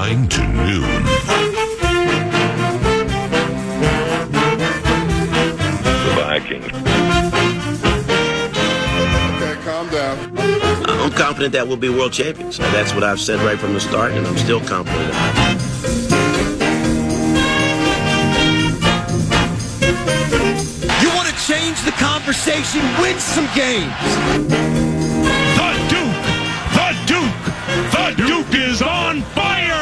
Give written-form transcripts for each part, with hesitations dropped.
9 to noon. The Vikings. Okay, calm down. I'm confident that we'll be world champions. That's what I've said right from the start, and I'm still confident. You want to change the conversation, win some games. The Duke is on fire!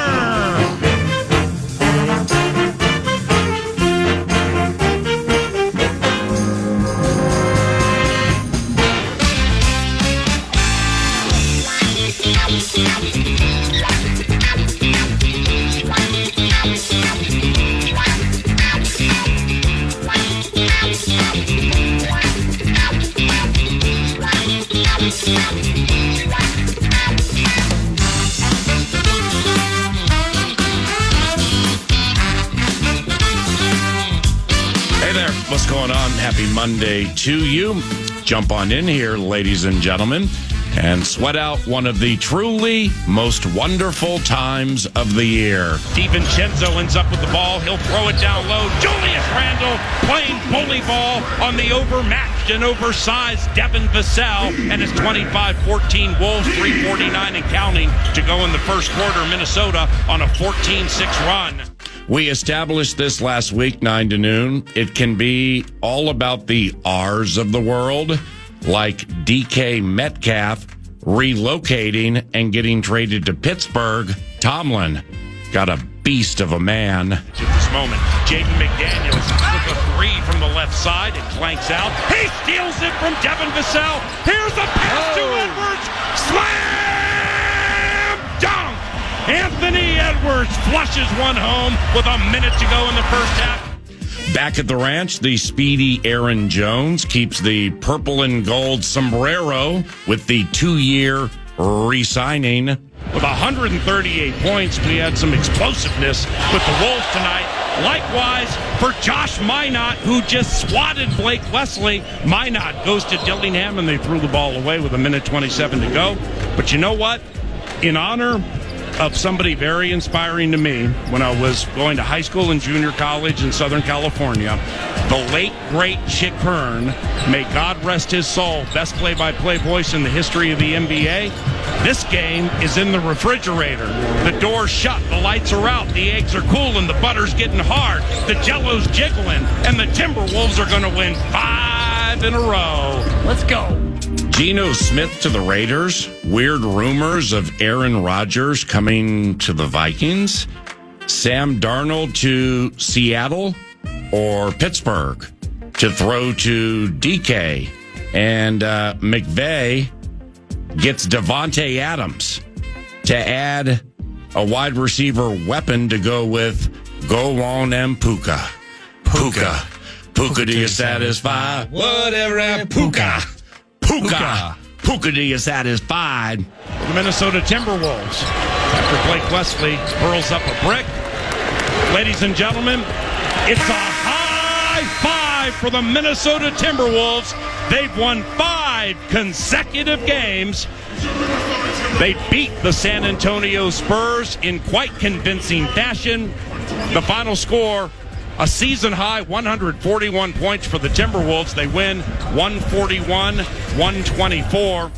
What's going on? Happy Monday to you. Jump on in here, ladies and gentlemen, and sweat out one of the truly most wonderful times of the year. DiVincenzo ends up with the ball. He'll throw it down low. Julius Randle playing bully ball on the overmatched and oversized Devin Vassell and his 25-14 Wolves, 3:49 and counting to go in the first quarter. Minnesota on a 14-6 run. We established this last week, 9 to noon. It can be all about the R's of the world, like DK Metcalf relocating and getting traded to Pittsburgh. Tomlin got a beast of a man. At this moment, Jaden McDaniels with a three from the left side. It clanks out. He steals it from Devin Vassell. Here's a pass to Edwards. Slam dunk! Anthony Edwards flushes one home with a minute to go in the first half. Back at the ranch, the speedy Aaron Jones keeps the purple and gold sombrero with the 2-year re-signing. With 138 points, we had some explosiveness with the Wolves tonight. Likewise, for Josh Minot, who just swatted Blake Wesley. Minot goes to Dillingham, and they threw the ball away with 1:27 to go. But you know what? In honor of somebody very inspiring to me when I was going to high school and junior college in Southern California, the late, great Chick Hearn, may God rest his soul, best play-by-play voice in the history of the NBA. This game is in the refrigerator. The door's shut, the lights are out, the eggs are cooling, the butter's getting hard, the jello's jiggling, and the Timberwolves are going to win 5 in a row. Let's go. Geno Smith to the Raiders. Weird rumors of Aaron Rodgers coming to the Vikings. Sam Darnold to Seattle or Pittsburgh to throw to DK. And McVay gets Devontae Adams to add a wide receiver weapon to go with Go on and Puka. Puka. Puka, do you satisfy? Whatever and Puka. Puka. Puka, do you satisfied? The Minnesota Timberwolves, after Blake Wesley hurls up a brick. Ladies and gentlemen, it's a high five for the Minnesota Timberwolves. They've won 5 consecutive games. They beat the San Antonio Spurs in quite convincing fashion. The final score, a season-high 141 points for the Timberwolves. They win 141-124.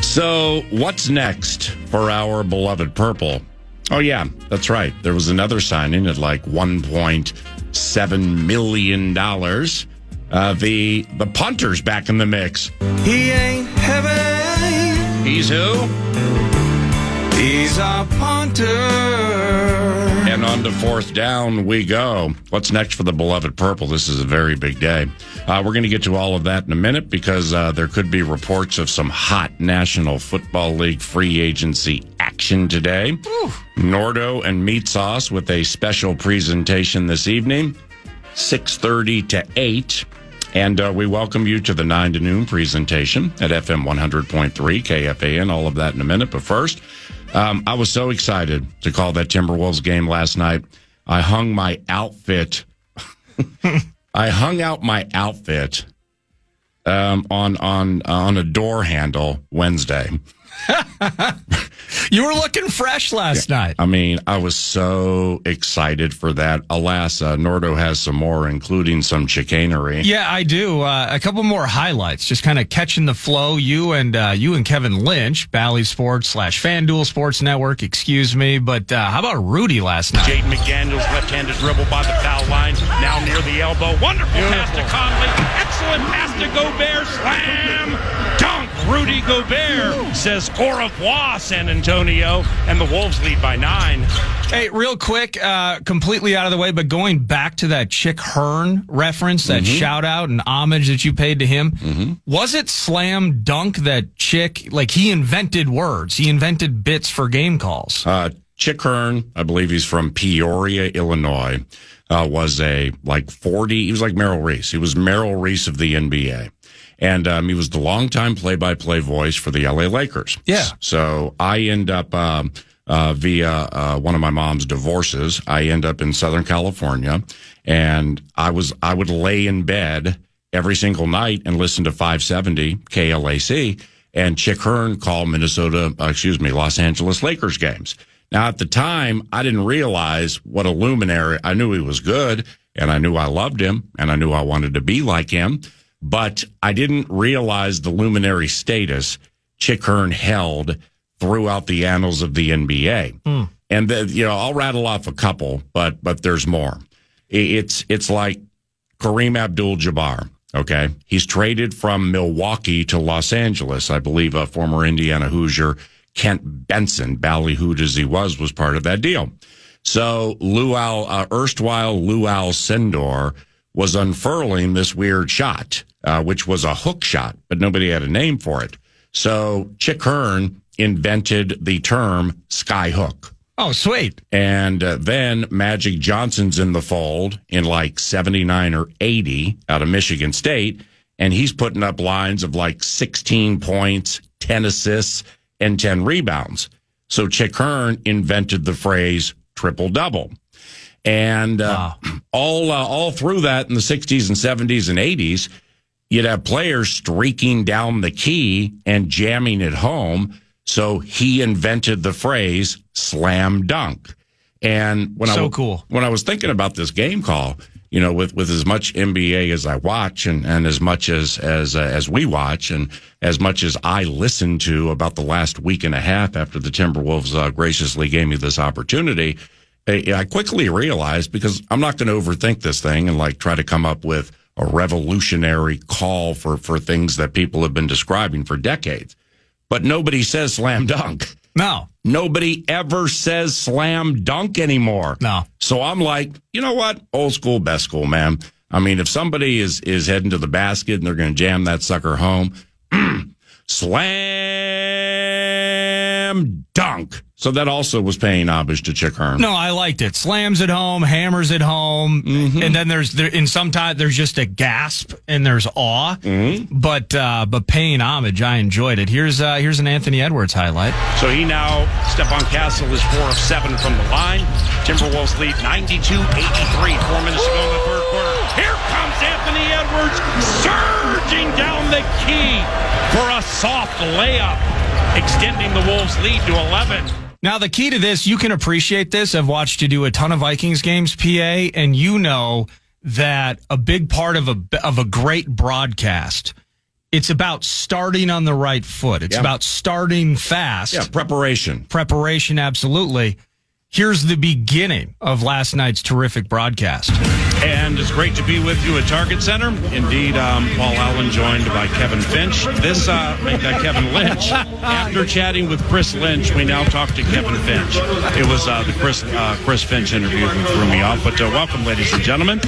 So what's next for our beloved Purple? Oh, yeah, that's right. There was another signing at like $1.7 million. The punter's back in the mix. He ain't heavy. He's who? He's a punter. And on to fourth down we go. What's next for the beloved Purple? This is a very big day. We're going to get to all of that in a minute because there could be reports of some hot National Football League free agency action today. Ooh. Nordo and Meat Sauce with a special presentation this evening, 6:30 to 8. And we welcome you to the 9 to noon presentation at FM 100.3, KFAN, all of that in a minute. But first, I was so excited to call that Timberwolves game last night. I hung my outfit. I hung out my outfit on a door handle Wednesday. You were looking fresh last night. I mean, I was so excited for that. Alas, Nordo has some more, including some chicanery. Yeah, I do. A couple more highlights, just kind of catching the flow. You and Kevin Lynch, Bally Sports / FanDuel Sports Network, excuse me. But how about Rudy last night? Jaden McDaniels left-handed dribble by the foul line, now near the elbow. Wonderful pass to Conley. Excellent pass to Gobert. Slam! Dunk! Rudy Gobert says au revoir, San Antonio, and the Wolves lead by 9. Hey, real quick, completely out of the way, but going back to that Chick Hearn reference, that shout out and homage that you paid to him, was it slam dunk that Chick, like he invented words, he invented bits for game calls? Chick Hearn, I believe he's from Peoria, Illinois, was he was like Merrill Reese. He was Merrill Reese of the NBA. And he was the longtime play-by-play voice for the LA Lakers. Yeah. So I end up via one of my mom's divorces. I end up in Southern California, and I would lay in bed every single night and listen to 570 KLAC and Chick Hearn call Los Angeles Lakers games. Now at the time, I didn't realize what a luminary. I knew he was good, and I knew I loved him, and I knew I wanted to be like him. But I didn't realize the luminary status Chick Hearn held throughout the annals of the NBA. And I'll rattle off a couple, but there's more. It's like Kareem Abdul-Jabbar. Okay, he's traded from Milwaukee to Los Angeles. I believe a former Indiana Hoosier, Kent Benson, ballyhooed as he was part of that deal. So erstwhile Luau Sendor was unfurling this weird shot, which was a hook shot, but nobody had a name for it. So Chick Hearn invented the term sky hook. Oh, sweet. And then Magic Johnson's in the fold in like 79 or 80 out of Michigan State, and he's putting up lines of like 16 points, 10 assists, and 10 rebounds. So Chick Hearn invented the phrase triple-double. And all through that in the 60s and 70s and 80s, you'd have players streaking down the key and jamming it home. So he invented the phrase slam dunk. And when I was thinking about this game call, with as much NBA as I watch and as much as we watch and as much as I listened to about the last week and a half after the Timberwolves graciously gave me this opportunity, I quickly realized, because I'm not going to overthink this thing and try to come up with a revolutionary call for things that people have been describing for decades. But nobody says slam dunk. No. Nobody ever says slam dunk anymore. No. So I'm like, you know what? Old school, best school, man. I mean, if somebody is heading to the basket and they're going to jam that sucker home, slam dunk. So that also was paying homage to Chick Hearn. No, I liked it. Slams at home, hammers at home, and then sometimes there's just a gasp and there's awe. But paying homage, I enjoyed it. Here's an Anthony Edwards highlight. So he now, Stephon Castle is 4 of 7 from the line. Timberwolves lead 92-83. 4 minutes to go in the third quarter. Here comes Anthony Edwards surging down the key for a soft layup, extending the Wolves' lead to 11. Now, the key to this, you can appreciate this. I've watched you do a ton of Vikings games, PA, and you know that a big part of a great broadcast, it's about starting on the right foot. It's about starting fast. Yeah, preparation. Preparation, absolutely. Here's the beginning of last night's terrific broadcast. And it's great to be with you at Target Center. Indeed, Paul Allen joined by Kevin Finch. Kevin Lynch. After chatting with Chris Lynch, we now talk to Kevin Finch. It was the Chris Finch interview that threw me off. But welcome, ladies and gentlemen.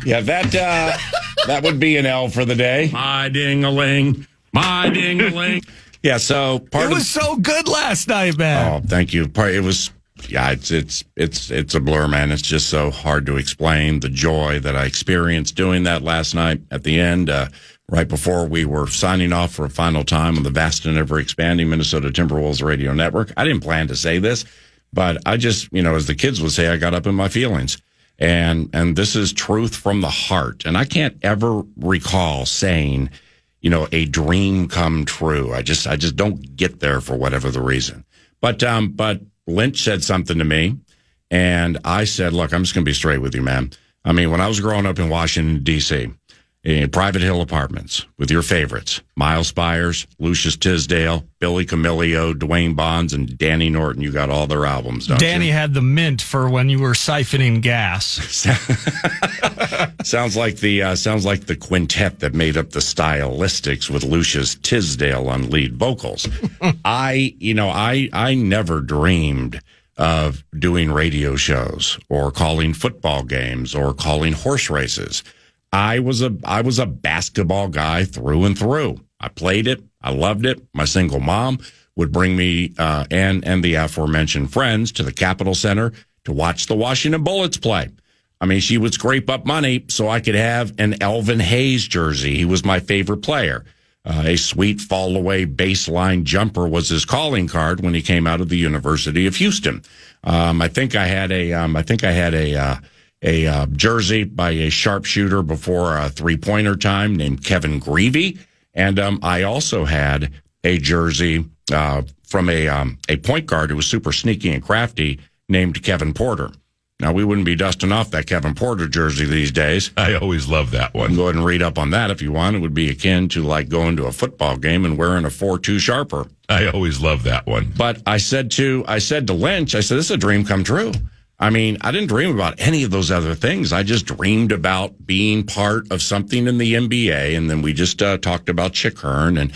Yeah, that would be an L for the day. My ding-a-ling. My ding-a-ling. Yeah, so it was so good last night, man. Oh, thank you. It was... Yeah, it's a blur, man. It's just so hard to explain the joy that I experienced doing that last night at the end, right before we were signing off for a final time on the vast and ever expanding Minnesota Timberwolves radio network. I didn't plan to say this, but I just, as the kids would say, I got up in my feelings. And this is truth from the heart. And I can't ever recall saying, a dream come true. I just don't get there for whatever the reason. But Lynch said something to me, and I said, look, I'm just going to be straight with you, man. I mean, when I was growing up in Washington, D.C., in Private Hill Apartments with your favorites, Miles Spires, Lucius Tisdale, Billy Camilio, Dwayne Bonds, and Danny Norton. You got all their albums, don't Danny you? had the mint for when you were siphoning gas. Sounds like the quintet that made up the Stylistics with Lucius Tisdale on lead vocals. I never dreamed of doing radio shows or calling football games or calling horse races. I was a basketball guy through and through. I played it. I loved it. My single mom would bring me and the aforementioned friends to the Capitol Center to watch the Washington Bullets play. I mean, she would scrape up money so I could have an Elvin Hayes jersey. He was my favorite player. A sweet fall-away baseline jumper was his calling card when he came out of the University of Houston. I think I had a jersey by a sharpshooter before a three-pointer time named Kevin Greavy. And I also had a jersey from a point guard who was super sneaky and crafty named Kevin Porter. Now, we wouldn't be dusting off that Kevin Porter jersey these days. I always love that one. Go ahead and read up on that if you want. It would be akin to like going to a football game and wearing a 4-2 sharper. I always love that one. But I said to Lynch, I said, this is a dream come true. I mean, I didn't dream about any of those other things. I just dreamed about being part of something in the NBA. And then we just talked about Chick Hearn, and,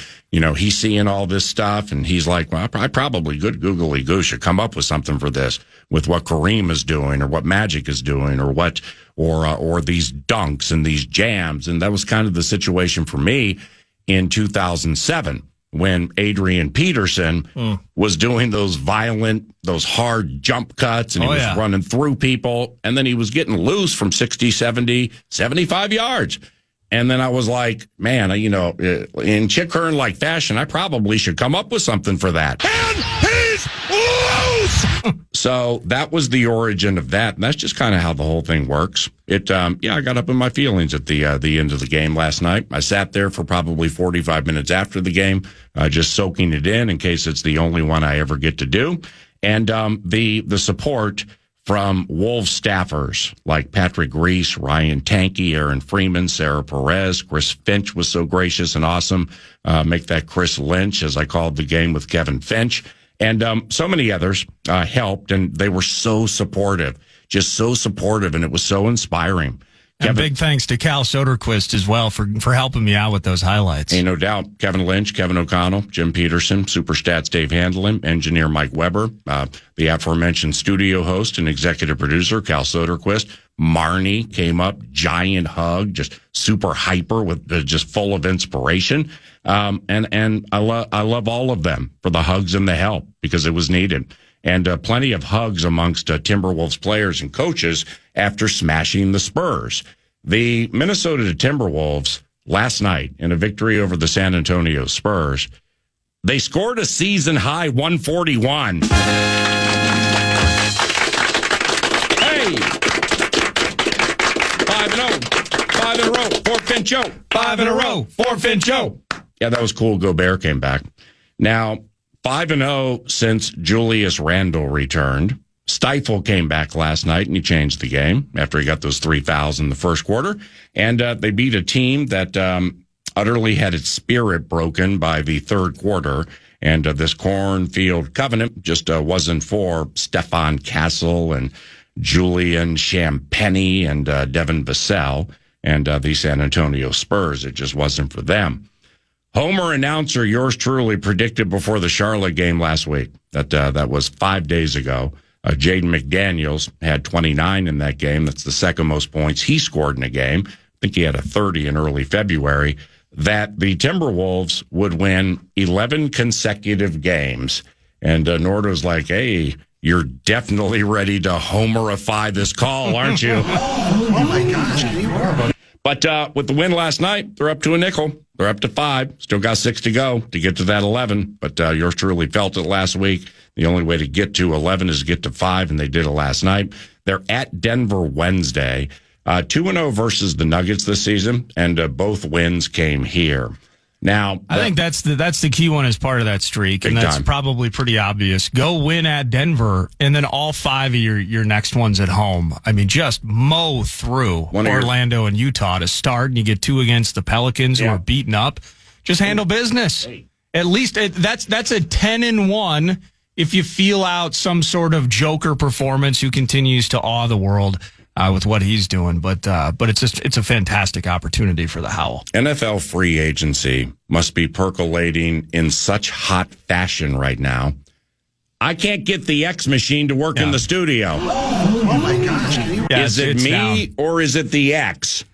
he's seeing all this stuff. And he's like, well, I probably good googly goo should come up with something for this, with what Kareem is doing or what Magic is doing or these dunks and these jams. And that was kind of the situation for me in 2007. When Adrian Peterson was doing those hard jump cuts, and he was running through people, and then he was getting loose from 60, 70, 75 yards. And then I was like, man, in Chick Hearn-like fashion, I probably should come up with something for that. And he's loose! So that was the origin of that, and that's just kind of how the whole thing works. I got up in my feelings at the end of the game last night. I sat there for probably 45 minutes after the game, just soaking it in case it's the only one I ever get to do. And the support from Wolves staffers like Patrick Reese, Ryan Tankey, Aaron Freeman, Sarah Perez, Chris Finch was so gracious and awesome. Make that Chris Lynch, as I called the game with Kevin Finch. And so many others helped, and they were so supportive, just so supportive, and it was so inspiring. And big thanks to Cal Soderquist as well for helping me out with those highlights. Ain't no doubt. Kevin Lynch, Kevin O'Connell, Jim Peterson, Superstats Dave Handelin, engineer Mike Weber, the aforementioned studio host and executive producer Cal Soderquist. Marnie came up, giant hug, just super hyper with just full of inspiration. And I love all of them for the hugs and the help because it was needed. And plenty of hugs amongst Timberwolves players and coaches after smashing the Spurs. The Minnesota Timberwolves last night in a victory over the San Antonio Spurs, they scored a season-high 141. Hey! 5-0. 5 in a row. 4 Fincho. 5 in a row. 4 Fincho. Yeah, that was cool. Gobert came back. Now, 5-0 since Julius Randle returned. Stifle came back last night, and he changed the game after he got those 3 fouls in the first quarter. And they beat a team that utterly had its spirit broken by the third quarter. And this Cornfield Covenant just wasn't for Stefan Castle and Julian Champagny and Devin Vassell and the San Antonio Spurs. It just wasn't for them. Homer announcer, yours truly, predicted before the Charlotte game last week that was 5 days ago. Jaden McDaniels had 29 in that game. That's the second most points he scored in a game. I think he had a 30 in early February. That the Timberwolves would win 11 consecutive games. And Nordo's like, hey, you're definitely ready to Homerify this call, aren't you? Oh my gosh, can you work? But with the win last night, they're up to a nickel. They're up to 5. Still got 6 to go to get to that 11. But yours truly felt it last week. The only way to get to 11 is to get to 5, and they did it last night. They're at Denver Wednesday. 2-0 versus the Nuggets this season, and both wins came here. Now, I think that's the key one as part of that streak, and that's probably pretty obvious. Go win at Denver, and then all 5 of your next ones at home. I mean, just mow through Orlando and Utah to start, and you get 2 against the Pelicans who are beaten up. Just handle business. At least that's a 10-1 if you feel out some sort of Joker performance who continues to awe the world with what he's doing, but it's a fantastic opportunity for the Howl. NFL free agency must be percolating in such hot fashion right now. I can't get the X machine to work in the studio. Oh my gosh! Is it me or is it the X?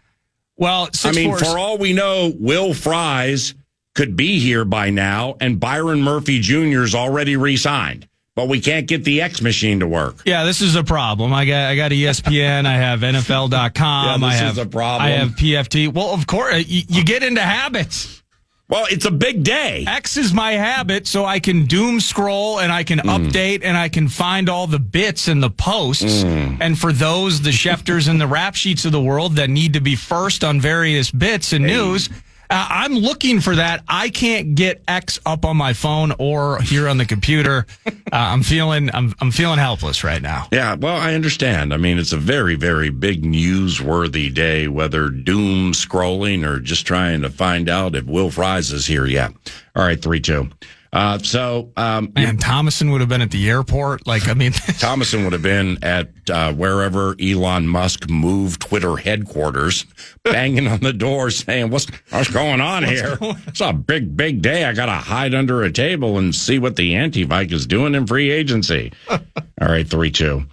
Well, for all we know, Will Fries could be here by now, and Byron Murphy Jr. is already re-signed. But we can't get the X machine to work. Yeah, this is a problem. I got ESPN. I have NFL.com. Is a problem. I have PFT. Well, of course, you get into habits. Well, it's a big day. X is my habit, so I can doom scroll and I can update and I can find all the bits and the posts. And for those, the Schefters and the rap sheets of the world that need to be first on various bits and news, I'm looking for that. I can't get X up on my phone or here on the computer. I'm feeling helpless right now. Yeah, well, I understand. I mean, it's a very, very big newsworthy day, whether doom scrolling or just trying to find out if Will Fries is here yet. All right, 3-2. And Thomason would have been at the airport. Thomason would have been at wherever Elon Musk moved Twitter headquarters, banging on the door saying, what's going on here? It's a big day. I got to hide under a table and see what the anti-Vike is doing in free agency. All right, 3-2.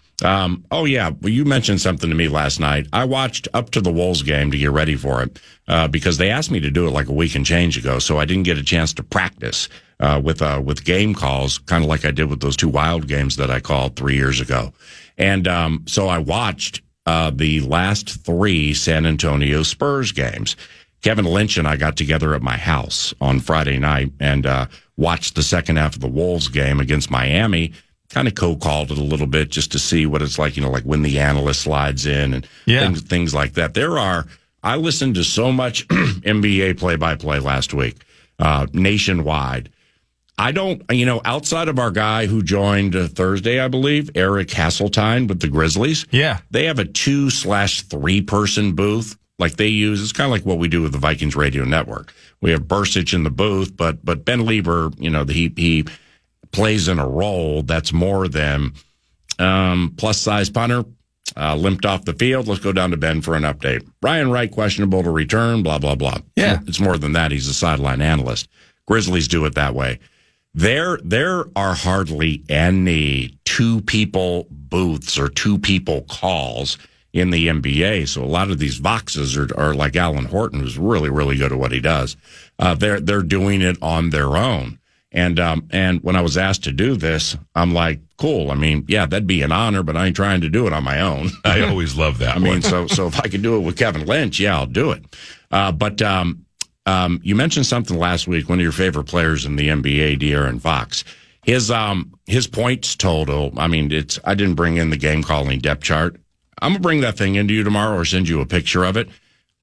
Well, you mentioned something to me last night. I watched up to the Wolves game to get ready for it because they asked me to do it like a week and change ago, so I didn't get a chance to practice with game calls, kind of like I did with those 2 Wild games that I called 3 years ago. And so I watched the last 3 San Antonio Spurs games. Kevin Lynch and I got together at my house on Friday night and watched the second half of the Wolves game against Miami. Kind of co-called it a little bit just to see what it's like, like when the analyst slides in and things like that. I listened to so much NBA play-by-play last week, nationwide. I don't, outside of our guy who joined Thursday, I believe, Eric Hasseltine with the Grizzlies. Yeah. They have a 2/3 person booth like they use. It's kind of like what we do with the Vikings radio network. We have Bursich in the booth, but Ben Lieber, he plays in a role that's more than plus size punter, limped off the field. Let's go down to Ben for an update. Brian Wright questionable to return, blah, blah, blah. Yeah. It's more than that. He's a sideline analyst. Grizzlies do it that way. There are hardly any 2-people booths or 2-people calls in the NBA. So a lot of these Voxes are like Alan Horton, who's really, really good at what he does. They're doing it on their own. And when I was asked to do this, I'm like, cool. I mean, yeah, that'd be an honor, but I ain't trying to do it on my own. I always love that. So if I could do it with Kevin Lynch, yeah, I'll do it. But you mentioned something last week. One of your favorite players in the NBA, De'Aaron Fox, his points total. I mean, I didn't bring in the game calling depth chart. I'm gonna bring that thing into you tomorrow or send you a picture of it.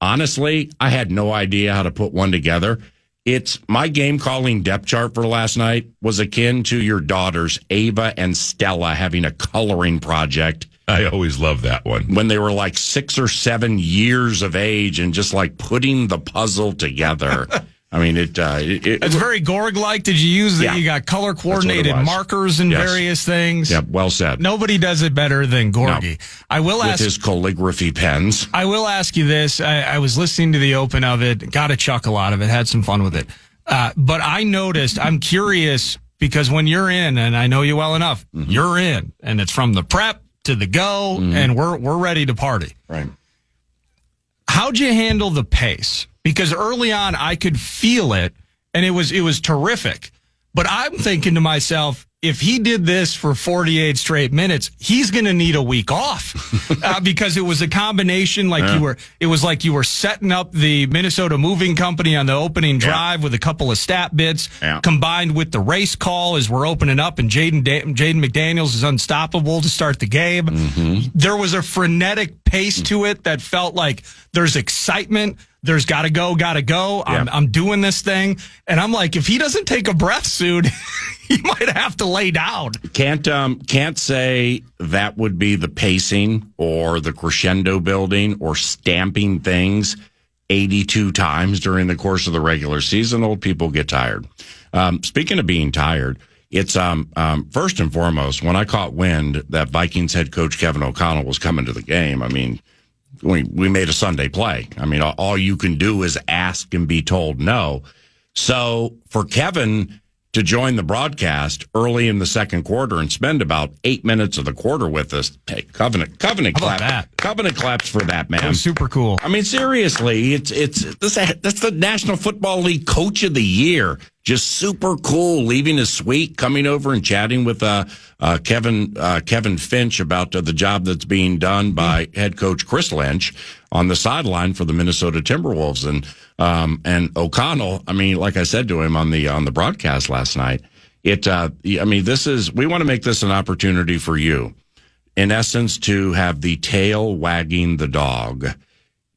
Honestly, I had no idea how to put one together. It's my game calling depth chart for last night was akin to your daughters, Ava and Stella, having a coloring project. I always love that one. When they were like 6 or 7 years of age and just like putting the puzzle together. I mean, it's very Gorg-like. Did you use that? Yeah, you got color coordinated markers and various things. Yeah, well said. Nobody does it better than Gorgie. No. I will ask with his calligraphy pens. I will ask you this. I was listening to the open of it, got a chuckle out of it, had some fun with it. But I noticed, I'm curious because when you're in, and I know you well enough, you're in, and it's from the prep to the go, and we're ready to party. Right. How'd you handle the pace? Because early on, I could feel it, and it was terrific. But I'm thinking to myself, if he did this for 48 straight minutes, he's going to need a week off because it was a combination it was like you were setting up the Minnesota Moving Company on the opening drive with a couple of stat bits combined with the race call as we're opening up, and Jaden McDaniels is unstoppable to start the game. There was a frenetic pace to it that felt like there's excitement. there's gotta go. I'm doing this thing. And I'm like, if he doesn't take a breath soon, he might have to lay down. Can't say that would be the pacing or the crescendo building or stamping things 82 times during the course of the regular season. Old people get tired. Speaking of being tired, it's first and foremost, when I caught wind that Vikings head coach Kevin O'Connell was coming to the game, I mean, we made a Sunday play. I mean, all you can do is ask and be told no. So for Kevin to join the broadcast early in the second quarter and spend about 8 minutes of the quarter with us, hey, covenant clap, covenant claps for that, man. That was super cool. I mean, seriously, that's the National Football League Coach of the Year. Just super cool, leaving his suite, coming over and chatting with Kevin Finch about the job that's being done by head coach Chris Lynch on the sideline for the Minnesota Timberwolves. And O'Connell, I mean, like I said to him on the broadcast last night, we want to make this an opportunity for you, in essence, to have the tail wagging the dog.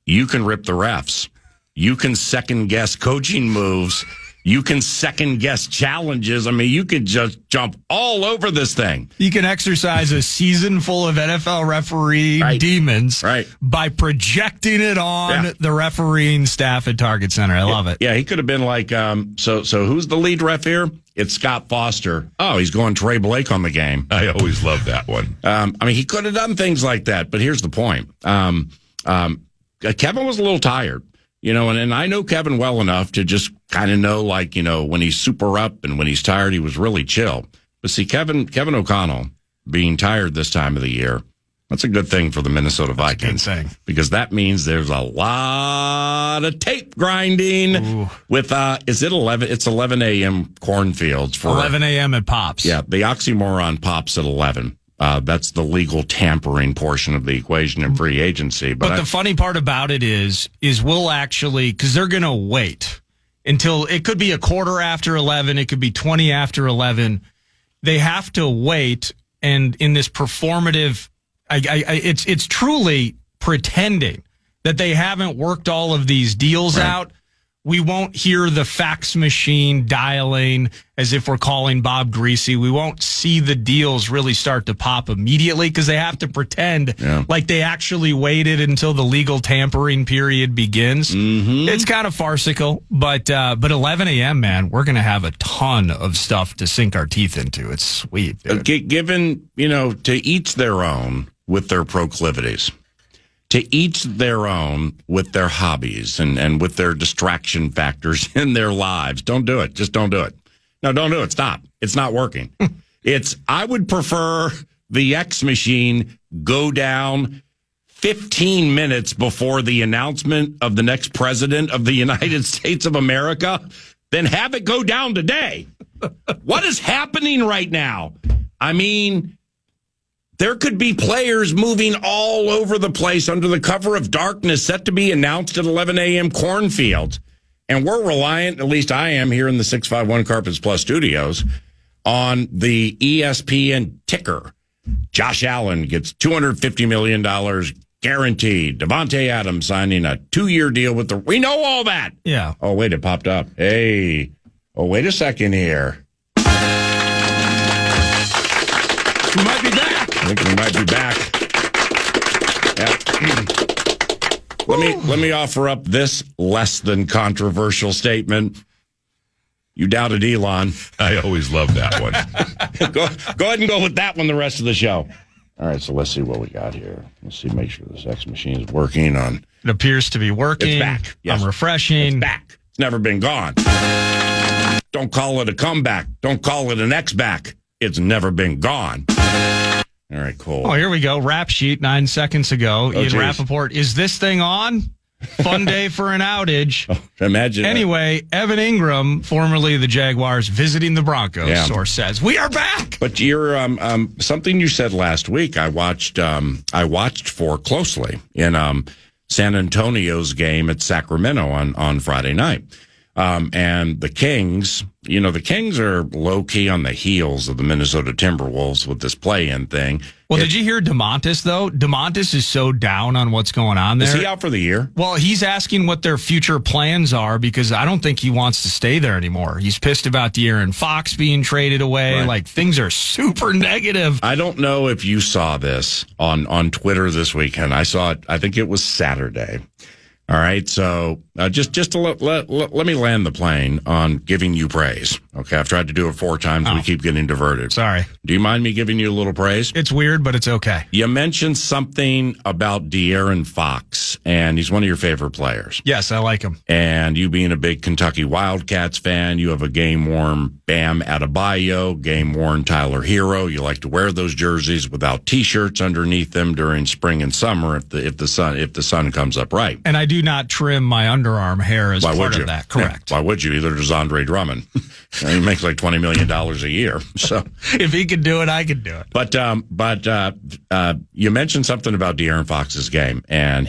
You can rip the refs. You can second guess coaching moves. You can second guess challenges. I mean, you can just jump all over this thing. You can exercise a season full of NFL referee demons by projecting it on the refereeing staff at Target Center. I love it. Yeah, he could have been like, so who's the lead ref here? It's Scott Foster. Oh, he's going Trey Blake on the game. I always love that one. I mean, he could have done things like that, but here's the point. Kevin was a little tired. You know, and I know Kevin well enough to just kind of know, like, you know, when he's super up and when he's tired, he was really chill. But see, Kevin O'Connell being tired this time of the year, that's a good thing for the Minnesota Vikings. Because that means there's a lot of tape grinding with, is it 11? It's 11 a.m. cornfields. For 11 a.m. at Pops. Yeah, the oxymoron Pops at 11. That's the legal tampering portion of the equation in free agency. But the funny part about it is we'll actually, because they're going to wait until it could be a quarter after 11. It could be 20 after 11. They have to wait. And in this performative, it's truly pretending that they haven't worked all of these deals out. We won't hear the fax machine dialing as if we're calling Bob Greasy. We won't see the deals really start to pop immediately because they have to pretend like they actually waited until the legal tampering period begins. Mm-hmm. It's kind of farcical, but 11 a.m., man, we're going to have a ton of stuff to sink our teeth into. It's sweet, dude. Given, you know, to each their own with their proclivities. To each their own with their hobbies and with their distraction factors in their lives. Don't do it. Just don't do it. No, don't do it. Stop. It's not working. I would prefer the X machine go down 15 minutes before the announcement of the next president of the United States of America than have it go down today. What is happening right now? I mean, there could be players moving all over the place under the cover of darkness set to be announced at 11 a.m. cornfields. And we're reliant, at least I am here in the 651 Carpets Plus studios, on the ESPN ticker. Josh Allen gets $250 million guaranteed. Devontae Adams signing a 2-year deal with we know all that. Yeah. Oh, wait, it popped up. Hey. Oh, wait a second here. We might be back. I think we might be back. Yeah. Let me offer up this less than controversial statement. You doubted Elon. I always love that one. Go ahead and go with that one the rest of the show. All right, so let's see what we got here. Let's see, make sure this X machine is working on. It appears to be working. It's back. Yes. I'm refreshing. It's back. It's never been gone. Don't call it a comeback. Don't call it an X back. It's never been gone. All right, cool. Oh, here we go. Rap sheet 9 seconds ago. Ian Rappaport, is this thing on? Fun day for an outage. Oh, imagine. Anyway, Evan Ingram, formerly the Jaguars, visiting the Broncos. Source says we are back. But you're something you said last week. I watched for closely in San Antonio's game at Sacramento on Friday night. And the Kings, the Kings are low-key on the heels of the Minnesota Timberwolves with this play-in thing. Well, did you hear DeMontis, though? DeMontis is so down on what's going on there. Is he out for the year? Well, he's asking what their future plans are because I don't think he wants to stay there anymore. He's pissed about De'Aaron Fox being traded away. Right. Like, things are super negative. I don't know if you saw this on Twitter this weekend. I saw it, I think it was Saturday. All right, so just to let me land the plane on giving you praise. Okay, I've tried to do it 4 times. We keep getting diverted. Sorry. Do you mind me giving you a little praise? It's weird, but it's okay. You mentioned something about De'Aaron Fox, and he's one of your favorite players. Yes, I like him. And you being a big Kentucky Wildcats fan, you have a game-worn Bam Adebayo, game-worn Tyler Hero. You like to wear those jerseys without T-shirts underneath them during spring and summer if the sun comes up right. And I do not trim my underarm hair as part of that. Correct. Yeah, why would you? Either does Andre Drummond. He makes like $20 million a year. So if he could do it, I could do it. But you mentioned something about De'Aaron Fox's game and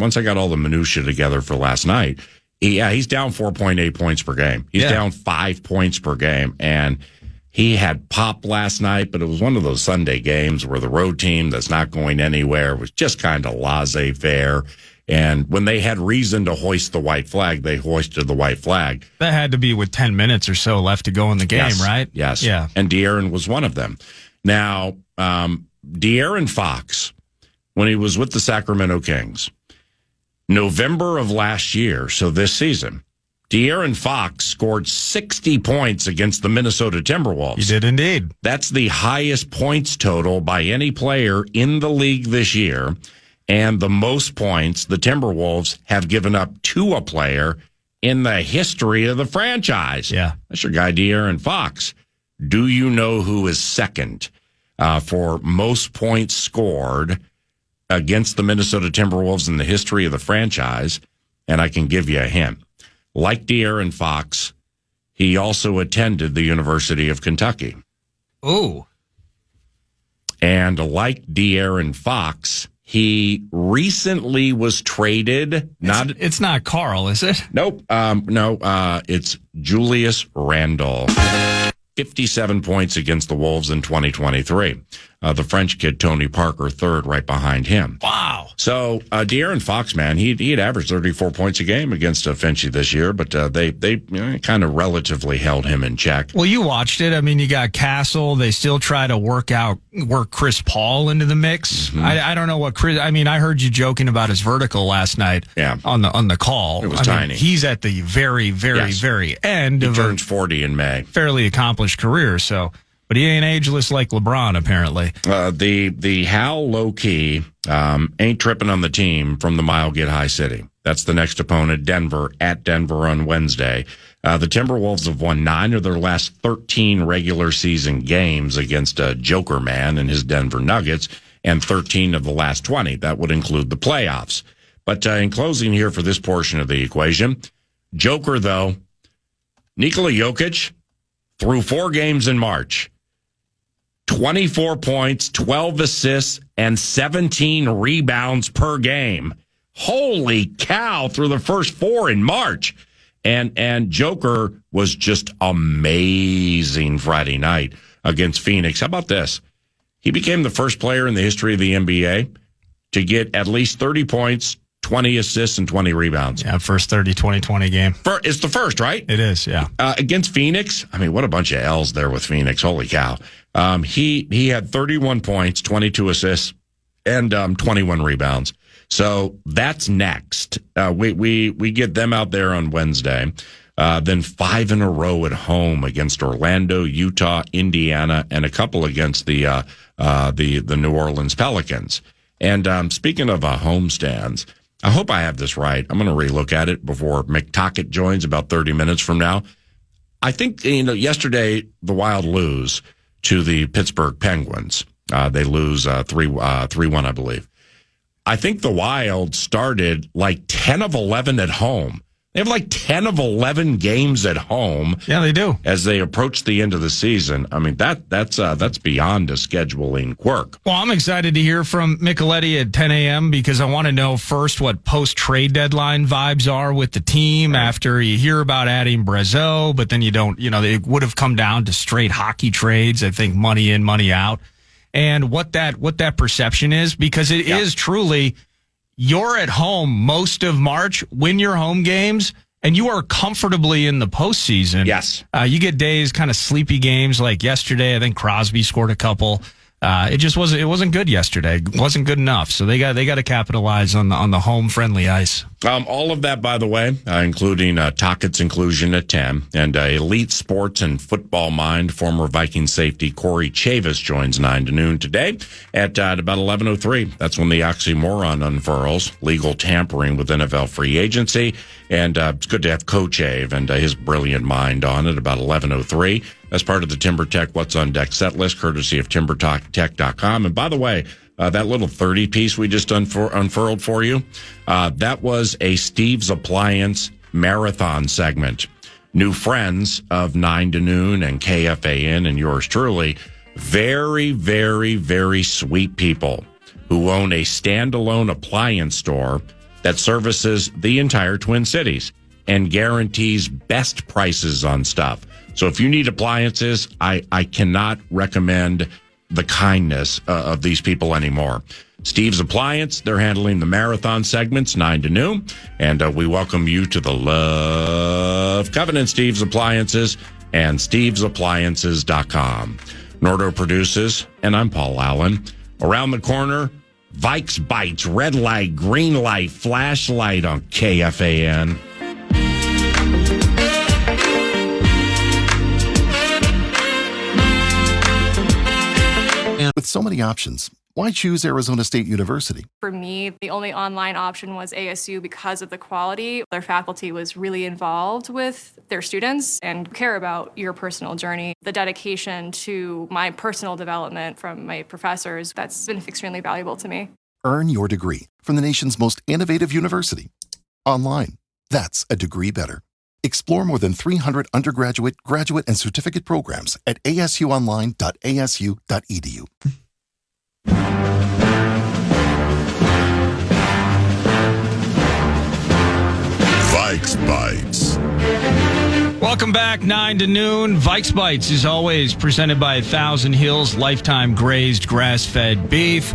once I got all the minutia together for last night, he's down 4.8 points per game. He's down 5 points per game, and he had pop last night, but it was one of those Sunday games where the road team that's not going anywhere was just kind of laissez-faire. And when they had reason to hoist the white flag, they hoisted the white flag. That had to be with 10 minutes or so left to go in the game, right? Yes. Yeah. And De'Aaron was one of them. Now, De'Aaron Fox, when he was with the Sacramento Kings, November of last year, so this season, De'Aaron Fox scored 60 points against the Minnesota Timberwolves. He did indeed. That's the highest points total by any player in the league this year, and the most points the Timberwolves have given up to a player in the history of the franchise. Yeah. That's your guy, De'Aaron Fox. Do you know who is second for most points scored against the Minnesota Timberwolves in the history of the franchise? And I can give you a hint. Like De'Aaron Fox, he also attended the University of Kentucky. Ooh. And like De'Aaron Fox, he recently was traded. It's not Carl, is it? Nope. It's Julius Randle. 57 points against the Wolves in 2023. The French kid, Tony Parker, third, right behind him. Wow. So, De'Aaron Fox, man, he had averaged 34 points a game against Finchy this year, but they kind of relatively held him in check. Well, you watched it. I mean, you got Castle. They still try to work Chris Paul into the mix. Mm-hmm. I don't know what Chris. I mean, I heard you joking about his vertical last night. Yeah. On the call. It was tiny. He's at the very, very, very end of turns 40 in May. Fairly accomplished career. So. But he ain't ageless like LeBron, apparently. The Hal low-key ain't tripping on the team from the Mile Get High City. That's the next opponent, Denver, at Denver on Wednesday. The Timberwolves have won 9 of their last 13 regular season games against Joker Man and his Denver Nuggets, and 13 of the last 20. That would include the playoffs. But in closing here for this portion of the equation, Joker, though, Nikola Jokic, through 4 games in March, 24 points, 12 assists, and 17 rebounds per game. Holy cow, through the first 4 in March. And Joker was just amazing Friday night against Phoenix. How about this? He became the first player in the history of the NBA to get at least 30 points, 20 assists, and 20 rebounds. Yeah, first 30-20-20 game. It's the first, right? It is, yeah. Against Phoenix, I mean, what a bunch of L's there with Phoenix. Holy cow. He had 31 points, 22 assists, and 21 rebounds. So that's next. We get them out there on Wednesday. Then 5 in a row at home against Orlando, Utah, Indiana, and a couple against the New Orleans Pelicans. And speaking of homestands, I hope I have this right. I'm going to relook at it before McTockett joins about 30 minutes from now. I think, yesterday the Wild lose to the Pittsburgh Penguins. They lose 3-1, I believe. I think the Wild started like 10 of 11 at home They have like 10 of 11 games at home. Yeah, they do. As they approach the end of the season. I mean, that's beyond a scheduling quirk. Well, I'm excited to hear from Micheletti at 10 a.m. because I want to know first what post-trade deadline vibes are with the team after you hear about adding Brazeau, but then you don't, it would have come down to straight hockey trades. I think money in, money out. And what that perception is, because it is truly, you're at home most of March, win your home games, and you are comfortably in the postseason. Yes. You get days, kind of sleepy games like yesterday. I think Crosby scored a couple. It wasn't good yesterday. It wasn't good enough. So they got to capitalize on the home friendly ice. All of that, by the way, including Tockett's inclusion at 10, and elite sports and football mind, former Viking safety Corey Chavis joins 9 to noon today at about 11:03. That's when the oxymoron unfurls, legal tampering with NFL free agency. And it's good to have Coach Ave and his brilliant mind on at about 11:03. As part of the TimberTech What's on Deck set list, courtesy of TimberTech.com. And by the way, that little 30 piece we just unfurled for you, that was a Steve's Appliance marathon segment. New friends of 9 to noon and KFAN and yours truly, very, very, very sweet people who own a standalone appliance store that services the entire Twin Cities and guarantees best prices on stuff. So if you need appliances, I cannot recommend the kindness of these people anymore. Steve's Appliance, they're handling the marathon segments 9 to noon, and we welcome you to the Love Covenant Steve's Appliances and stevesappliances.com. Nordo produces, and I'm Paul Allen. Around the corner, Vikes Bites, red light, green light, flashlight on KFAN. With so many options, why choose Arizona State University? For me, the only online option was ASU because of the quality. Their faculty was really involved with their students and care about your personal journey. The dedication to my personal development from my professors, that's been extremely valuable to me. Earn your degree from the nation's most innovative university. Online. That's a degree better. Explore more than 300 undergraduate, graduate, and certificate programs at asuonline.asu.edu. Vikes Bites. Welcome back, 9 to noon. Vikes Bites is always presented by 1,000 Hills Lifetime Grazed Grass-Fed Beef.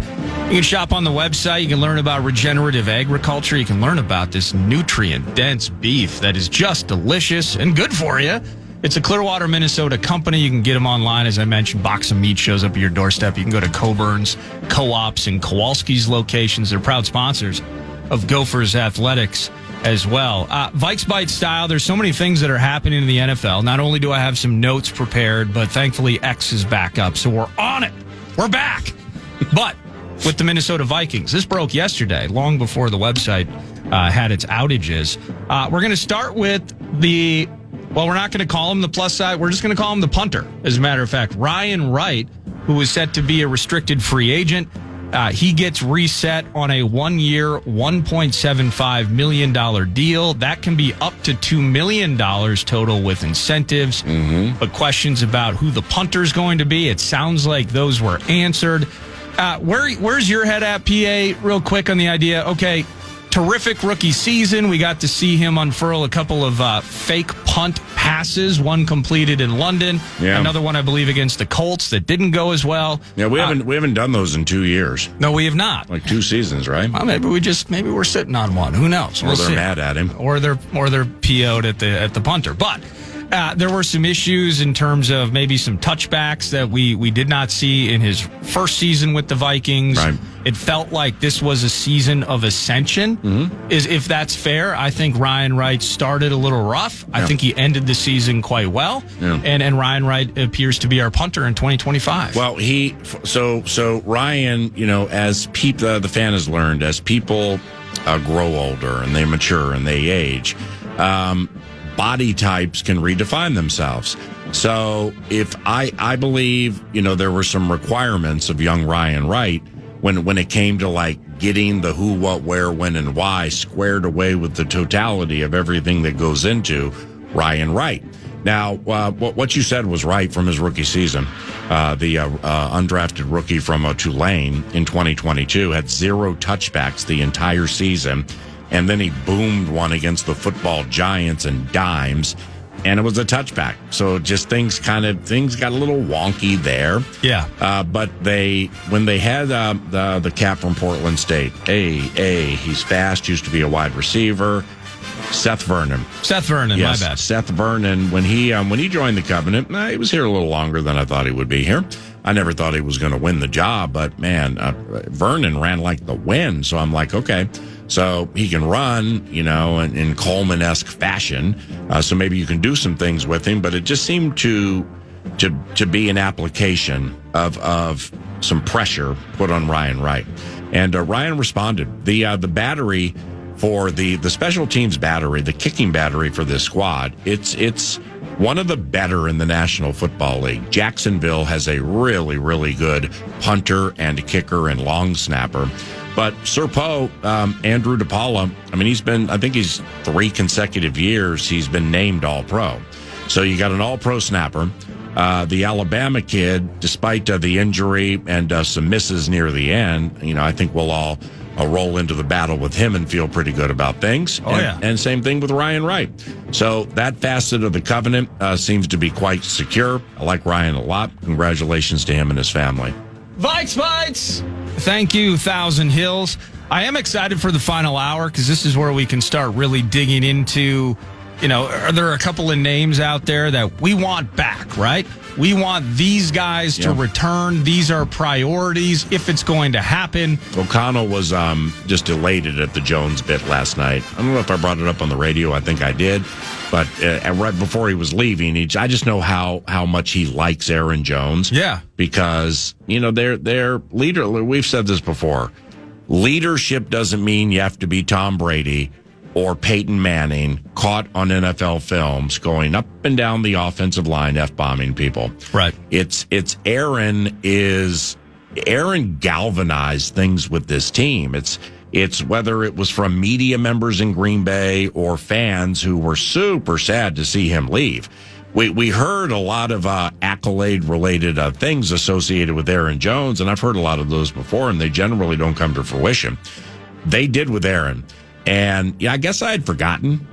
You can shop on the website. You can learn about regenerative agriculture. You can learn about this nutrient-dense beef that is just delicious and good for you. It's a Clearwater, Minnesota company. You can get them online. As I mentioned, Box of Meat shows up at your doorstep. You can go to Coburn's, Co-ops, and Kowalski's locations. They're proud sponsors of Gophers Athletics as well. Vikes Bite style, there's so many things that are happening in the NFL. Not only do I have some notes prepared, but thankfully X is back up. So we're on it. We're back. But with the Minnesota Vikings, this broke yesterday, long before the website had its outages. We're going to start with we're not going to call him the plus side. We're just going to call him the punter. As a matter of fact, Ryan Wright, who is set to be a restricted free agent, he gets reset on a 1-year, $1.75 million deal. That can be up to $2 million total with incentives. Mm-hmm. But questions about who the punter is going to be, it sounds like those were answered. Where's your head at, PA, real quick on the idea? Okay, terrific rookie season. We got to see him unfurl a couple of fake punt passes, one completed in London, another one, I believe, against the Colts that didn't go as well. Yeah, we haven't done those in 2 years. No, we have not. Like 2 seasons, right? Well, maybe we're sitting on one. Who knows? Or they're mad at him. Or they're PO'd at the punter. But there were some issues in terms of maybe some touchbacks that we did not see in his first season with the Vikings. Right. It felt like this was a season of ascension. Mm-hmm. If that's fair, I think Ryan Wright started a little rough. Yeah. I think he ended the season quite well. Yeah. And Ryan Wright appears to be our punter in 2025. Well, so Ryan, as the fan has learned, as people grow older and they mature and they age, body types can redefine themselves. So if I believe, there were some requirements of young Ryan Wright when it came to like getting the who, what, where, when, and why squared away with the totality of everything that goes into Ryan Wright. Now, what you said was right from his rookie season. The undrafted rookie from Tulane in 2022 had 0 touchbacks the entire season, and then he boomed one against the football giants and dimes, and it was a touchback. So just things got a little wonky there. Yeah. But when they had the cat from Portland State, he's fast, used to be a wide receiver. Seth Vernon, yes, my bad. Seth Vernon, when he joined the Covenant, he was here a little longer than I thought he would be here. I never thought he was going to win the job, but man, Vernon ran like the wind. So I'm like, okay, so he can run, in Coleman-esque fashion. So maybe you can do some things with him, but it just seemed to be an application of some pressure put on Ryan Wright, and Ryan responded. The battery. For the special teams battery, the kicking battery for this squad, it's one of the better in the National Football League. Jacksonville has a really, really good punter and kicker and long snapper. But Sir Poe, Andrew DePaula, I think he's 3 consecutive years he's been named All-Pro. So you got an All-Pro snapper. The Alabama kid, despite the injury and some misses near the end, I think we'll all roll into the battle with him and feel pretty good about things. And same thing with Ryan Wright. So that facet of the Covenant seems to be quite secure. I like Ryan a lot. Congratulations to him and his family. Vikes Bites! Thank you, Thousand Hills. I am excited for the final hour because this is where we can start really digging into, are there a couple of names out there that we want back, right? We want these guys to return. These are priorities if it's going to happen. O'Connell was just elated at the Jones bit last night. I don't know if I brought it up on the radio. I think I did. But right before he was leaving, I just know how much he likes Aaron Jones. Yeah. Because, they're leader. We've said this before. Leadership doesn't mean you have to be Tom Brady or Peyton Manning caught on NFL films going up and down the offensive line F-bombing people. Right. It's Aaron galvanized things with this team. It's whether it was from media members in Green Bay or fans who were super sad to see him leave. We heard a lot of accolade-related things associated with Aaron Jones, and I've heard a lot of those before, and they generally don't come to fruition. They did with Aaron. And I guess I had forgotten,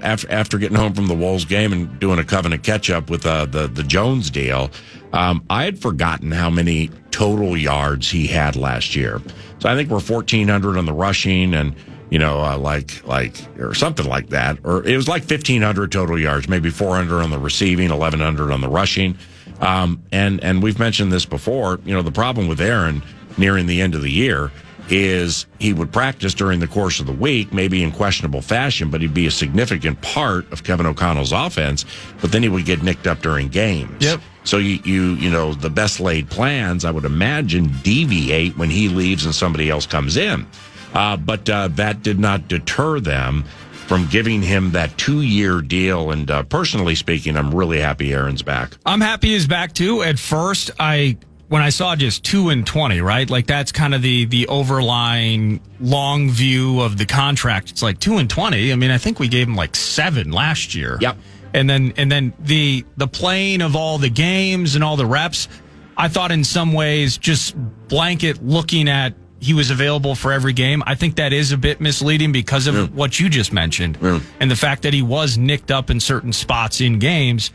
after getting home from the Wolves game and doing a Covenant catch-up with the Jones deal, I had forgotten how many total yards he had last year. So I think we're 1,400 on the rushing and, or something like that. Or it was like 1,500 total yards, maybe 400 on the receiving, 1,100 on the rushing. And we've mentioned this before, the problem with Aaron nearing the end of the year is he would practice during the course of the week, maybe in questionable fashion, but he'd be a significant part of Kevin O'Connell's offense, but then he would get nicked up during games. Yep. So the best laid plans, I would imagine, deviate when he leaves and somebody else comes in. But that did not deter them from giving him that 2-year deal. And personally speaking, I'm really happy Aaron's back. I'm happy he's back too. At first, when I saw just 2 and 20, right? Like that's kind of the overlying long view of the contract. It's like 2 and 20. I think we gave him like 7 last year. Yep. And then the playing of all the games and all the reps, I thought in some ways just blanket looking at he was available for every game. I think that is a bit misleading because of what you just mentioned and the fact that he was nicked up in certain spots in games.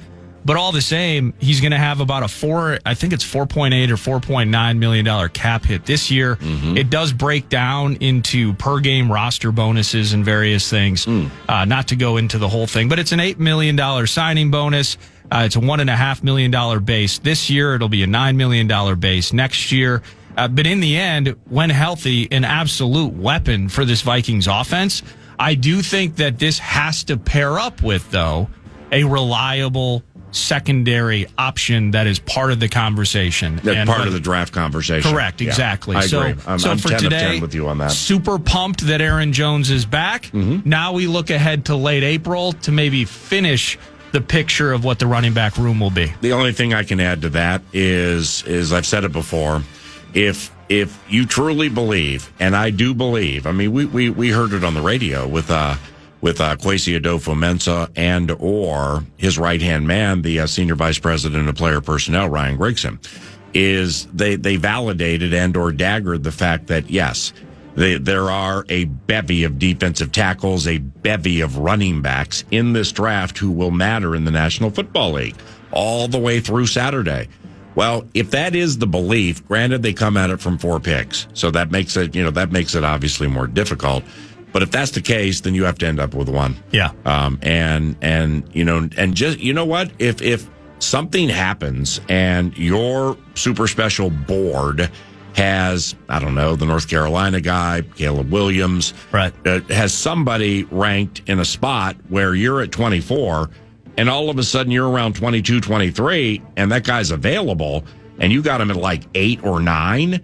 But all the same, he's going to have about $4.8 or $4.9 million cap hit this year. Mm-hmm. It does break down into per game roster bonuses and various things. Not to go into the whole thing, but it's an $8 million signing bonus. It's a $1.5 million base this year. It'll be a $9 million base next year. But in the end, when healthy, an absolute weapon for this Vikings offense. I do think that this has to pair up with, though, a reliable secondary option that is part of the conversation. That's part of the draft conversation. Correct, exactly. I agree. I'm for 10 today, of 10 with you on that. Super pumped that Aaron Jones is back. Mm-hmm. Now we look ahead to late April to maybe finish the picture of what the running back room will be. The only thing I can add to that is I've said it before, if if you truly believe, and I do believe, I mean, we heard it on the radio with Kwesi Adolfo-Mensah and or his right-hand man, the senior vice president of player personnel, Ryan Grigson, is they validated and or daggered the fact that, yes, there are a bevy of defensive tackles, a bevy of running backs in this draft who will matter in the National Football League all the way through Saturday. Well, if that is the belief, granted they come at it from 4 picks, so that makes it obviously more difficult. But if that's the case, then you have to end up with 1. Yeah. And just, you know what? If something happens and your super special board has, I don't know, the North Carolina guy, Caleb Williams, right, has somebody ranked in a spot where you're at 24, and all of a sudden you're around 22, 23, and that guy's available, and you got him at like 8 or 9,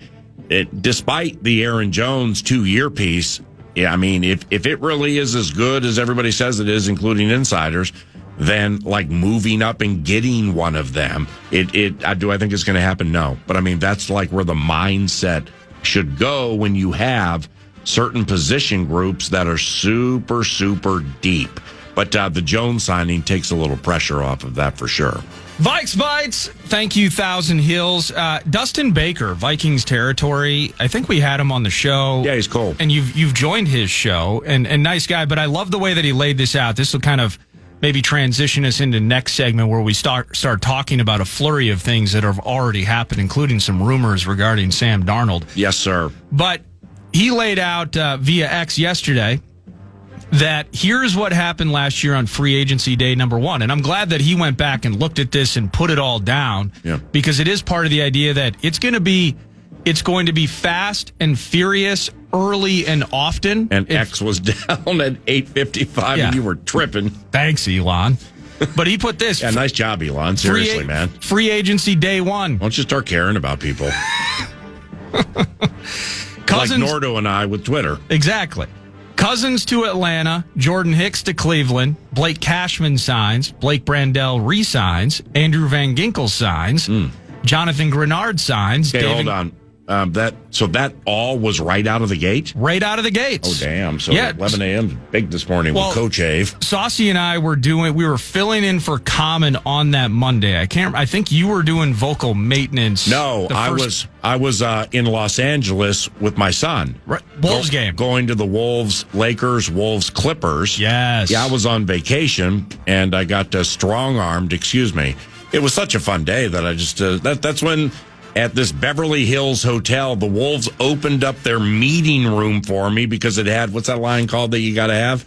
despite the Aaron Jones 2-year piece. Yeah, I mean, if it really is as good as everybody says it is, including insiders, then like moving up and getting one of them, do I think it's going to happen? No. But I mean, that's like where the mindset should go when you have certain position groups that are super, super deep. But the Jones signing takes a little pressure off of that for sure. Vikes Bites, thank you, Thousand Hills. Dustin Baker, Vikings territory. I think we had him on the show. Yeah, he's cool. And you've joined his show, and nice guy. But I love the way that he laid this out. This will kind of maybe transition us into next segment where we start talking about a flurry of things that have already happened, including some rumors regarding Sam Darnold. Yes, sir. But he laid out via X yesterday that here's what happened last year on free agency day number 1. And I'm glad that he went back and looked at this and put it all down, because it is part of the idea that it's going to be fast and furious early and often. And X was down at 8:55 and you were tripping. Thanks, Elon. But he put this. Yeah, nice job, Elon. Seriously, man. Free agency day 1. Why don't you start caring about people? Cousins, like Nordo and I with Twitter. Exactly. Cousins to Atlanta, Jordan Hicks to Cleveland, Blake Cashman signs, Blake Brandell resigns, Andrew Van Ginkel signs, Jonathan Grenard signs. Okay, hold on. That all was right out of the gate? Right out of the gates. Oh, damn. So 11 a.m. is big this morning with Coach Ave. Saucy and I we were filling in for Common on that Monday. I think you were doing vocal maintenance. No, I was in Los Angeles with my son. Right. Wolves game. Going to the Wolves-Lakers, Wolves-Clippers. Yes. Yeah, I was on vacation, and I got strong-armed, excuse me. It was such a fun day that I just, that's when at this Beverly Hills hotel, the Wolves opened up their meeting room for me because it had, what's that line called that you got to have?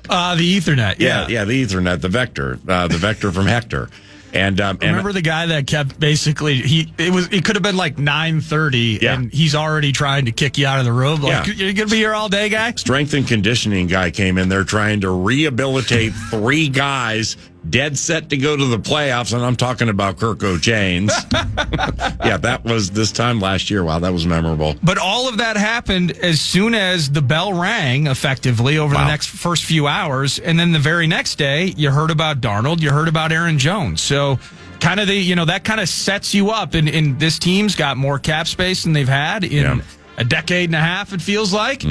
The Ethernet. Yeah, the Ethernet, the Vector from Hector. And remember the guy that kept basically it could have been like 9:30 and he's already trying to kick you out of the room. Like, you're gonna be here all day, guy? Strength and conditioning guy came in there trying to rehabilitate 3 guys dead set to go to the playoffs, and I'm talking about Kirk O'Chains. Yeah, that was this time last year. Wow, that was memorable. But all of that happened as soon as the bell rang, effectively, over the first few hours, and then the very next day, you heard about Darnold, you heard about Aaron Jones. So kind of that kind of sets you up, and this team's got more cap space than they've had in a decade and a half, it feels like.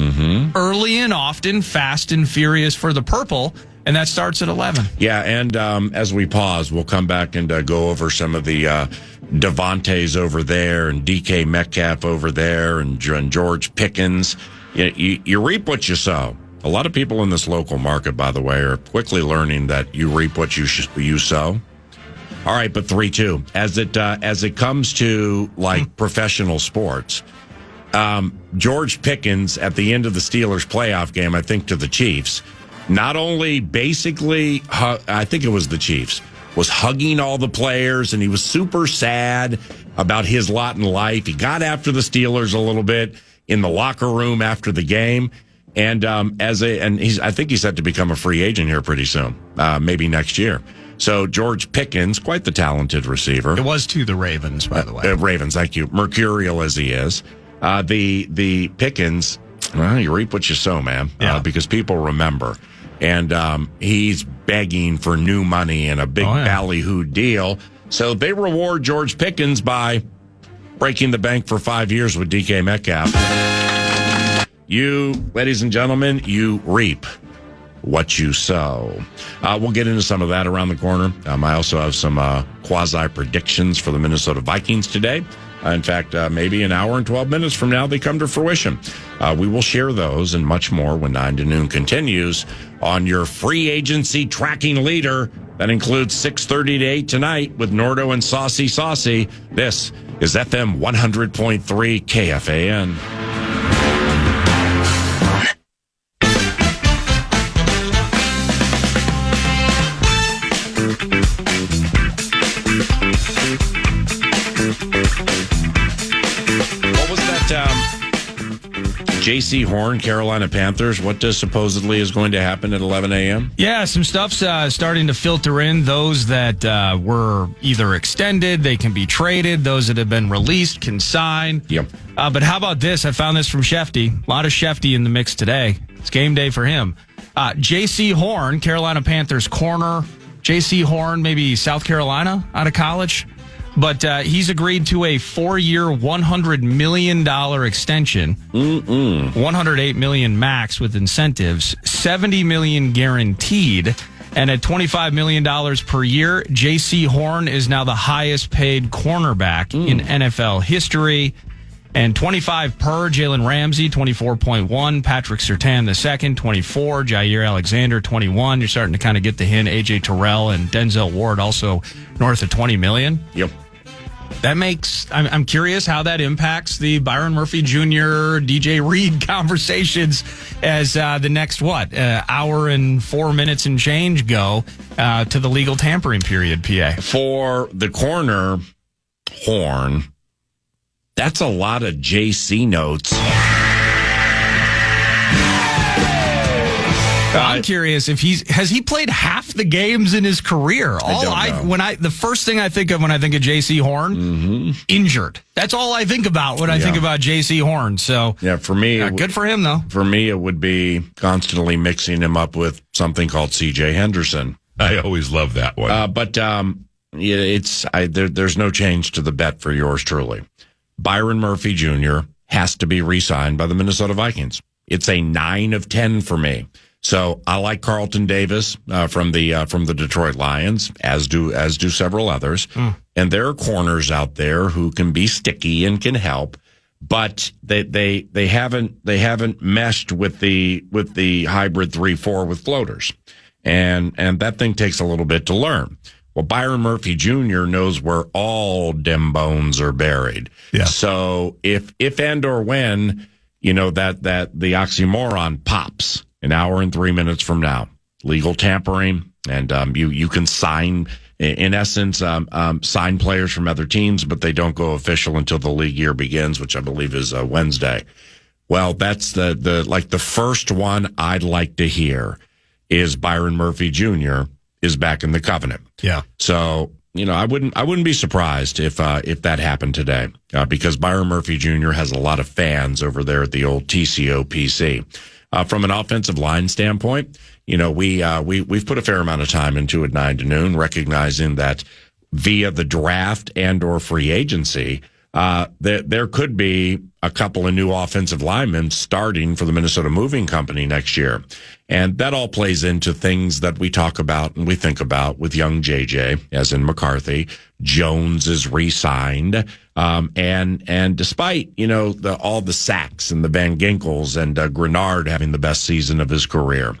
Early and often, fast and furious for the purple. And that starts at 11. Yeah, and as we pause, we'll come back and go over some of the Devontaes over there and DK Metcalf over there and George Pickens. You reap what you sow. A lot of people in this local market, by the way, are quickly learning that you reap what you sow. All right, but 3-2. As it comes to like professional sports, George Pickens at the end of the Steelers playoff game, I think to the Chiefs, not only basically, I think it was the Chiefs, was hugging all the players, and he was super sad about his lot in life. He got after the Steelers a little bit in the locker room after the game, and I think he's set to become a free agent here pretty soon, maybe next year. So George Pickens, quite the talented receiver. It was to the Ravens, by the way. Ravens, thank you. Mercurial as he is, the Pickens. Well, you reap what you sow, man. Because people remember. And he's begging for new money and a big ballyhoo deal. So they reward George Pickens by breaking the bank for 5 years with DK Metcalf. You, ladies and gentlemen, you reap what you sow. We'll get into some of that around the corner. I also have some quasi predictions for the Minnesota Vikings today. In fact, maybe an hour and 12 minutes from now, they come to fruition. We will share those and much more when 9 to noon continues on your free agency tracking leader. That includes 6:30 to 8 tonight with Nordo and Saucy Saucy. This is FM 100.3 KFAN. What was that? J.C. Horn, Carolina Panthers. What does supposedly is going to happen at 11 a.m.? Yeah, some stuff's starting to filter in. Those that were either extended, they can be traded. Those that have been released can sign. Yep. But how about this? I found this from Shefty. A lot of Shefty in the mix today. It's game day for him. J.C. Horn, Carolina Panthers corner. J.C. Horn, maybe South Carolina out of college. But he's agreed to a 4-year, $100 million extension. $108 million max with incentives, $70 million guaranteed. And at $25 million per year, J.C. Horn is now the highest paid cornerback in NFL history. And 25 per Jalen Ramsey, 24.1. Patrick Surtain II, 24. Jair Alexander, 21. You're starting to kind of get the hint. AJ Terrell and Denzel Ward also north of $20 million. Yep. That makes, I'm curious how that impacts the Byron Murphy Jr., DJ Reed conversations as the next, hour and 4 minutes and change go to the legal tampering period, PA. For the corner, Horn, that's a lot of JC notes. I'm curious if has he played half the games in his career? The first thing I think of when I think of J.C. Horn, injured. That's all I think about when I think about J.C. Horn. So yeah, for me, good for him though. For me, it would be constantly mixing him up with something called C.J. Henderson. I always love that one. There's no change to the bet for yours truly. Byron Murphy Jr. has to be re-signed by the Minnesota Vikings. It's a 9 of 10 for me. So I like Carlton Davis from the Detroit Lions, as do several others. And there are corners out there who can be sticky and can help, but they haven't meshed with the hybrid 3-4 with floaters, and that thing takes a little bit to learn. Well, Byron Murphy Jr. knows where all dem bones are buried. Yeah. So if and or when that the oxymoron pops. An hour and 3 minutes from now, legal tampering, and you can sign, in essence, sign players from other teams, but they don't go official until the league year begins, which I believe is Wednesday. Well, that's the first one I'd like to hear is Byron Murphy Jr. is back in the covenant. Yeah. So I wouldn't be surprised if that happened today, because Byron Murphy Jr. has a lot of fans over there at the old TCO PC. From an offensive line standpoint, we've put a fair amount of time into it 9 to noon, recognizing that via the draft and or free agency, there could be a couple of new offensive linemen starting for the Minnesota Moving Company next year. And that all plays into things that we talk about and we think about with young JJ, as in McCarthy. Jones is re-signed. And despite, all the sacks and the Van Ginkels and Grenard having the best season of his career,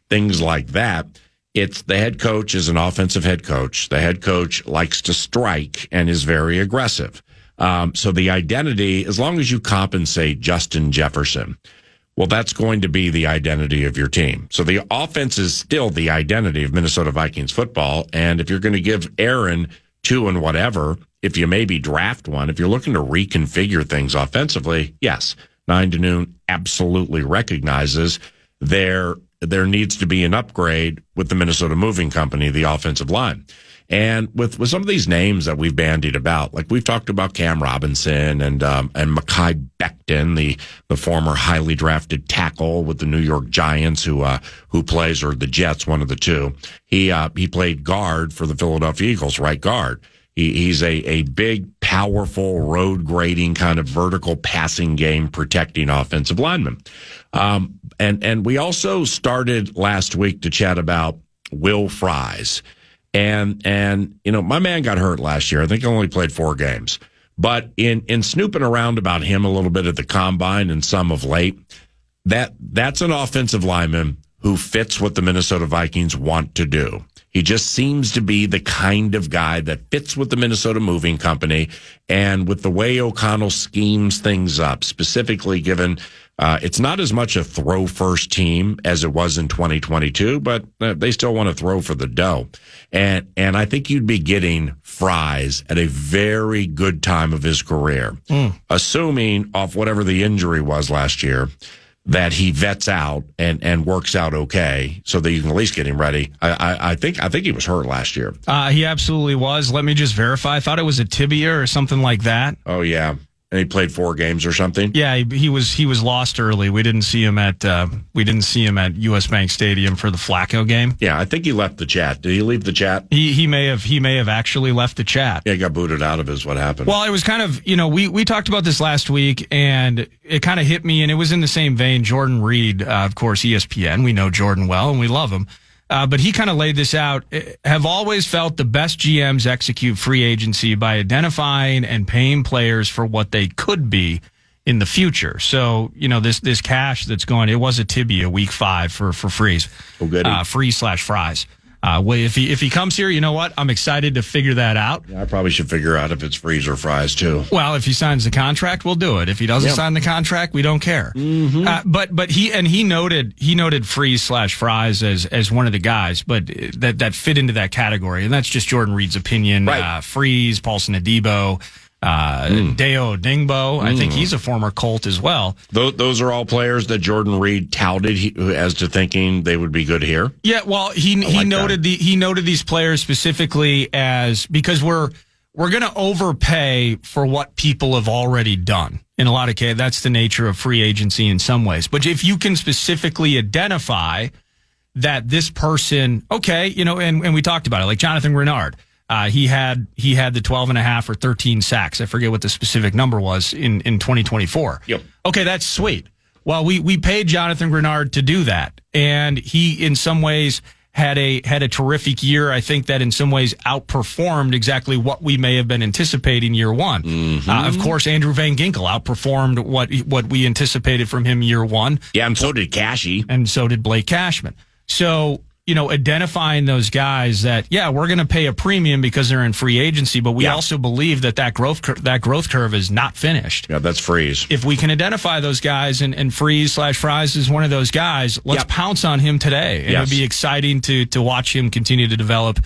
things like that, it's the head coach is an offensive head coach. The head coach likes to strike and is very aggressive. So the identity, as long as you compensate Justin Jefferson, well, that's going to be the identity of your team. So the offense is still the identity of Minnesota Vikings football. And if you're going to give Aaron 2 and whatever, if you maybe draft one, if you're looking to reconfigure things offensively, yes, 9 to noon absolutely recognizes there needs to be an upgrade with the Minnesota Moving Company, the offensive line. And with some of these names that we've bandied about, like we've talked about Cam Robinson and Mekhi Becton, the former highly drafted tackle with the New York Giants who plays, or the Jets, one of the two. He played guard for the Philadelphia Eagles, right guard. He's a big, powerful, road grading kind of vertical passing game protecting offensive lineman. And we also started last week to chat about Will Fries. And my man got hurt last year. I think he only played 4 games. But in snooping around about him a little bit at the combine and some of late, that's an offensive lineman who fits what the Minnesota Vikings want to do. He just seems to be the kind of guy that fits with the Minnesota Moving Company, and with the way O'Connell schemes things up, specifically given it's not as much a throw-first team as it was in 2022, but they still want to throw for the dough. And I think you'd be getting Fries at a very good time of his career, assuming off whatever the injury was last year, that he vets out and works out okay, so that you can at least get him ready. I think he was hurt last year. He absolutely was. Let me just verify. I thought it was a tibia or something like that. Oh yeah, and he played 4 games or something. Yeah, he was lost early. We didn't see him at US Bank Stadium for the Flacco game. Yeah, I think he left the chat. Did he leave the chat? He may have actually left the chat. Yeah, he got booted out of is what happened. Well, it was kind of, we talked about this last week, and it kind of hit me, and it was in the same vein. Jordan Reed, of course, ESPN. We know Jordan well, and we love him. But he kind of laid this out. Have always felt the best GMs execute free agency by identifying and paying players for what they could be in the future. So, this cash that's going, it was a tibia week 5 for Freeze. Oh, good. Freeze/Fries. If he comes here, you know what? I'm excited to figure that out. Yeah, I probably should figure out if it's Freeze or Fries too. Well, if he signs the contract, we'll do it. If he doesn't sign the contract, we don't care. Mm-hmm. But he noted Freeze/Fries as one of the guys, but that fit into that category, and that's just Jordan Reed's opinion. Right. Freeze, Paulson Adebo. Deo Dingbo. I think he's a former Colt as well. Those are all players that Jordan Reed touted as to thinking they would be good here. Yeah, well, he noted these players specifically as because we're going to overpay for what people have already done. In a lot of cases, that's the nature of free agency in some ways. But if you can specifically identify that this person, okay, and we talked about it, like Jonathan Renard. He had the 12.5 or 13 sacks. I forget what the specific number was in 2024. Yep. Okay, that's sweet. Well, we paid Jonathan Grenard to do that, and he in some ways had a terrific year. I think that in some ways outperformed exactly what we may have been anticipating year one. Mm-hmm. Of course, Andrew Van Ginkel outperformed what we anticipated from him year one. Yeah, and so did Cashy. And so did Blake Cashman. So, identifying those guys that, we're going to pay a premium because they're in free agency, but we also believe that growth curve is not finished. Yeah, that's Freeze. If we can identify those guys and Freeze/Fries is one of those guys, let's pounce on him today. And it'd be exciting to watch him continue to develop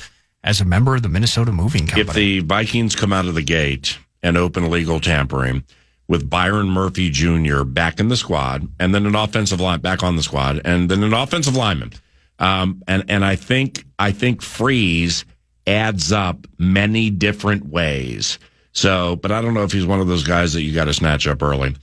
as a member of the Minnesota Moving Company. If the Vikings come out of the gate and open legal tampering with Byron Murphy Jr. back in the squad, and then an offensive line back on the squad, and then an offensive lineman, and I think Freeze adds up many different ways. So, but I don't know if he's one of those guys that you got to snatch up early.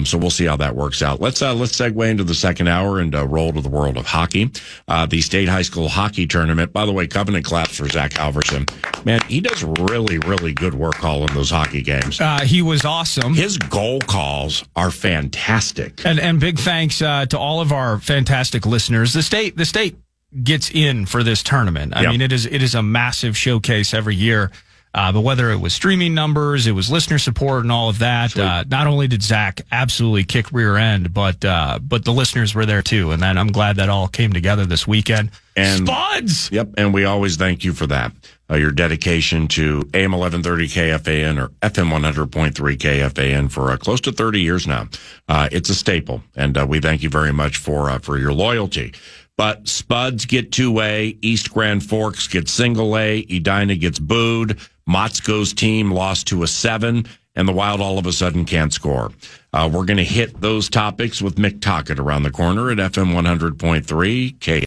So we'll see how that works out. Let's segue into the second hour and roll to the world of hockey. The state high school hockey tournament. By the way, Covenant claps for Zach Halverson. Man, he does really, really good work calling those hockey games. He was awesome. His goal calls are fantastic. And big thanks to all of our fantastic listeners. The state gets in for this tournament. I mean, it is a massive showcase every year. But whether it was streaming numbers, it was listener support and all of that, not only did Zach absolutely kick rear end, but the listeners were there too. And then I'm glad that all came together this weekend. And Spuds! Yep. And we always thank you for that. Your dedication to AM 1130 KFAN or FM 100.3 KFAN for close to 30 years now. It's a staple. And we thank you very much for your loyalty. But Spuds get 2A, East Grand Forks gets single A, Edina gets booed, Motzko's team lost to a 7, and the Wild all of a sudden can't score. We're going to hit those topics with Mick Tockett around the corner at FM 100.3 KFAN.